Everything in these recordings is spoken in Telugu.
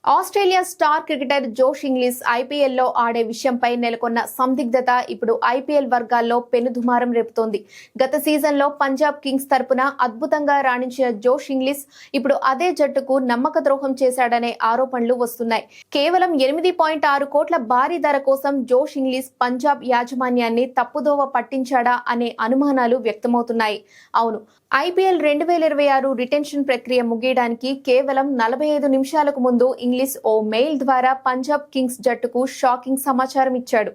Australia star cricketer Josh Inglis ఐపీఎల్లో ఆడే విషయంపై నెలకొన్న సందిగ్ధత ఇప్పుడు ఐపీఎల్ వర్గాల్లో పెనుదుమారం రేపుతోంది. గత సీజన్లో పంజాబ్ కింగ్స్ తరపున అద్భుతంగా రాణించిన జోష్ ఇంగ్లీష్ ఇప్పుడు అదే జట్టుకు నమ్మక ద్రోహం చేశాడనే ఆరోపణలు వస్తున్నాయి. కేవలం 8.6 కోట్ల భారీ ధర కోసం జోష్ ఇంగ్లీష్ పంజాబ్ యాజమాన్యాన్ని తప్పుదోవ పట్టించాడా అనే అనుమానాలు వ్యక్తమవుతున్నాయి. అవును, ఐపీఎల్ 2026 రిటెన్షన్ ప్రక్రియ ముగియడానికి కేవలం 45 నిమిషాలకు ముందు ఇంగ్లీష్ ఓ మెయిల్ ద్వారా పంజాబ్ కింగ్స్ జట్టుకు షాకింగ్ సమాచారం ఇచ్చాడు.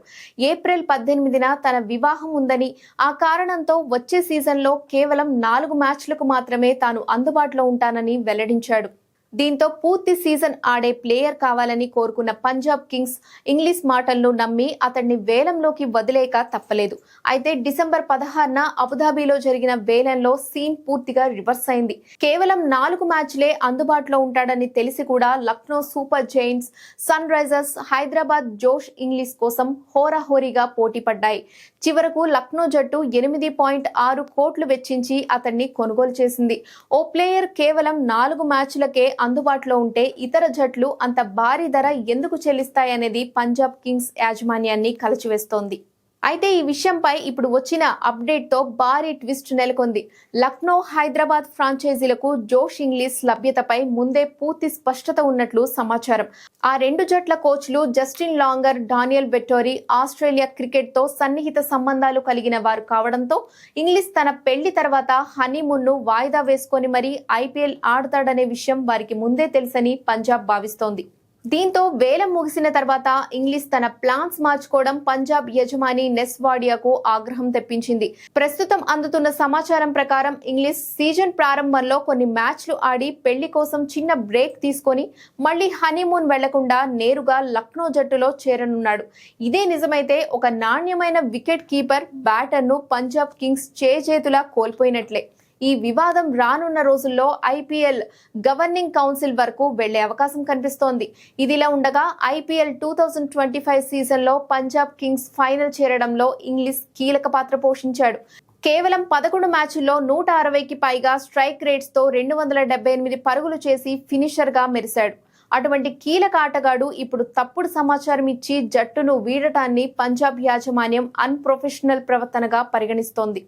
ఏప్రిల్ 18న తన వివాహం ఉందని, ఆ కారణంతో వచ్చే సీజన్లో కేవలం 4 మ్యాచ్లకు మాత్రమే తాను అందుబాటులో ఉంటానని వెల్లడించాడు. దీంతో పూర్తి సీజన్ ఆడే ప్లేయర్ కావాలని కోరుకున్న పంజాబ్ కింగ్స్ ఇంగ్లీష్ మాటలను నమ్మి అతడిని వేలంలోకి వదిలేక తప్పలేదు. అయితే డిసెంబర్ 16న అబుదాబిలో జరిగిన వేలంలో సీన్ పూర్తిగా రివర్స్ అయింది. కేవలం 4 మ్యాచ్లే అందుబాటులో ఉంటాడని తెలిసి కూడా Lucknow super giants, Sunrisers Hyderabad Josh Inglis కోసం హోరాహోరీగా పోటీ పడ్డాయి. చివరకు లక్నో జట్టు 8.6 కోట్లు వెచ్చించి అతన్ని కొనుగోలు చేసింది. ఓ ప్లేయర్ కేవలం 4 మ్యాచ్లకే అందుబాటులో ఉంటే ఇతర జట్లు అంత భారీ ధర ఎందుకు చెల్లిస్తాయనేది పంజాబ్ కింగ్స్ యాజమాన్యాన్ని కలచివేస్తోంది. అయితే ఈ విషయంపై ఇప్పుడు వచ్చిన అప్డేట్ తో భారీ ట్విస్ట్ నెలకొంది. లక్నో, హైదరాబాద్ ఫ్రాంచైజీలకు జోష్ ఇంగ్లీష్ లభ్యతపై ముందే పూర్తి స్పష్టత ఉన్నట్లు సమాచారం. ఆ రెండు జట్ల కోచ్లు Justin Langer, Daniel Vettori Australia cricket తో సన్నిహిత సంబంధాలు కలిగిన వారు కావడంతో ఇంగ్లీష్ తన పెళ్లి తర్వాత హనీమూన్ ను వాయిదా వేసుకొని మరీ ఐపీఎల్ ఆడతాడనే విషయం వారికి ముందే తెలుసని పంజాబ్ భావిస్తోంది. దీంతో వేలం ముగిసిన తర్వాత ఇంగ్లీష్ తన ప్లాన్స్ మార్చుకోవడం పంజాబ్ యజమాని నెస్ వాడియాకు ఆగ్రహం తెప్పించింది. ప్రస్తుతం అందుతున్న సమాచారం ప్రకారం ఇంగ్లీష్ సీజన్ ప్రారంభంలో కొన్ని మ్యాచ్లు ఆడి పెళ్లి కోసం చిన్న బ్రేక్ తీసుకొని మళ్లీ హనీమూన్ వెళ్లకుండా నేరుగా లక్నో జట్టులో చేరనున్నాడు. ఇదే నిజమైతే ఒక నాణ్యమైన వికెట్ కీపర్, బ్యాటర్ను పంజాబ్ కింగ్స్ చేజేతులా కోల్పోయినట్లే. ఈ వివాదం రానున్న రోజుల్లో ఐపీఎల్ గవర్నింగ్ కౌన్సిల్ వరకు వెళ్లే అవకాశం కనిపిస్తోంది. ఇదిలా ఉండగా ఐపీఎల్ 2025 సీజన్లో పంజాబ్ కింగ్స్ ఫైనల్ చేరడంలో ఇంగ్లీష్ కీలక పాత్ర పోషించాడు. కేవలం 11 మ్యాచ్ల్లో 160కి పైగా స్ట్రైక్ రేట్స్ తో 278 పరుగులు చేసి ఫినిషర్ గా మెరిశాడు. అటువంటి కీలక ఆటగాడు ఇప్పుడు తప్పుడు సమాచారం ఇచ్చి జట్టును వీడటాన్ని పంజాబ్ యాజమాన్యం అన్ప్రొఫెషనల్ ప్రవర్తనగా పరిగణిస్తోంది.